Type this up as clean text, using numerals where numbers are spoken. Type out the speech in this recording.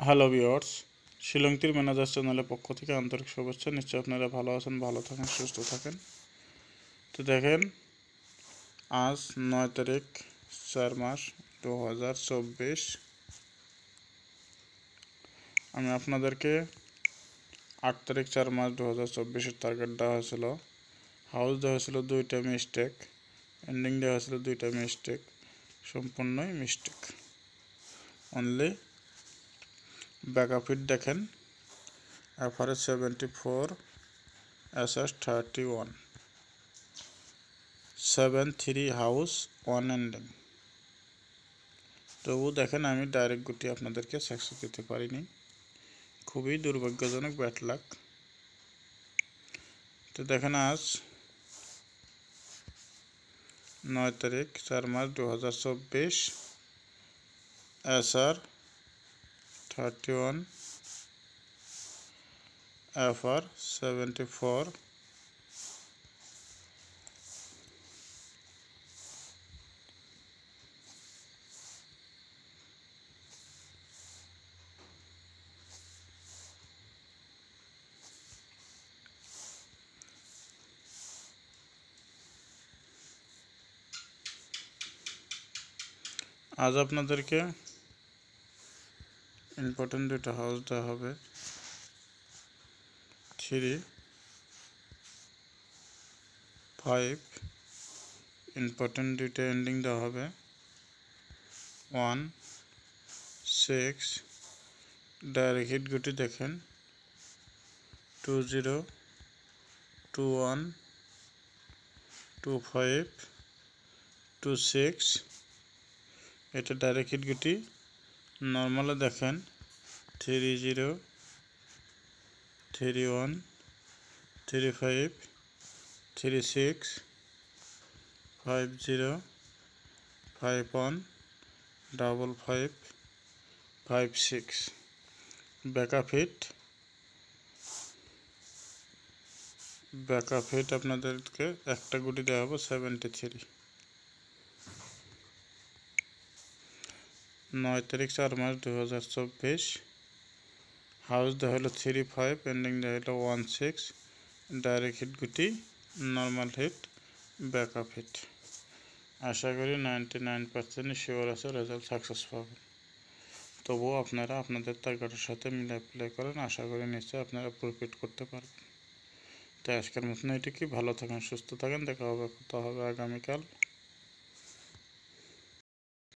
Hello viewers, শিলংটির manager চ্যানেলের পক্ষ থেকে আন্তরিক শুভেচ্ছা। নিশ্চয়ই আপনারা ভালো আছেন, ভালো থাকেন, সুস্থ থাকেন। তো দেখেন, আজ 9 তারিখ 4 মাস 2024। আমি আপনাদেরকে 8 তারিখ 4 মাস 2024-এর টার্গেট দেওয়া হয়েছিল। হাউস দেওয়া হয়েছিল 2টা মিস্টেক, এন্ডিং দেওয়া হয়েছিল 2টা মিস্টেক, সম্পূর্ণই মিস্টেক। অনলি ব্যাকআপ হিট দেখেন, এফআরএস 74, এসএস 31, 7-3 হাউস 1 এন্ডিং। তবু দেখেন আমি ডাইরেক্ট গুটি আপনাদেরকে সাকসেস দিতে পারিনি, খুবই দুর্ভাগ্যজনক, ব্যাড লাক। তো দেখেন আজ 9 তারিখ 4 মাস 2024, এসআর 31, এফআর 74, আজ আপনাদেরকে ইম্পর্টেন্ট দুটো হাউস দেওয়া হবে, 3, 5, ইম্পর্টেন্ট দুটো এন্ডিং দেওয়া হবে, 1, 6, ডাইরেক্ট হিট গুটি দেখেন 20, 21, 25, 26, এটা ডাইরেক্ট হিট গুটি। নর্মালে দেখেন 30, 31, 35, 36, 50, 51, 55, 56, ব্যাকআপ হিট আপনাদেরকে একটা গুটি দেওয়া হবে 73। 9 তারিখ 4 মাস 2024, হাউস দেওয়া হলো 3, 5, এন্ডিং দেওয়া হলো 1, 6, ডাইরেক্ট হিট গুটি, নর্মাল হিট, ব্যাকআপ হিট। আশা করি 99% শিওর আছে রেজাল্ট সাকসেস পাবেন। তবুও আপনারা আপনাদের টার্গেটের সাথে মিলাই প্লে করেন, আশা করি নিশ্চয়ই আপনারা প্রফিট করতে পারবেন। তো আজকের মতন এটুকুই, ভালো থাকেন, সুস্থ থাকেন, দেখা হবে আগামীকাল।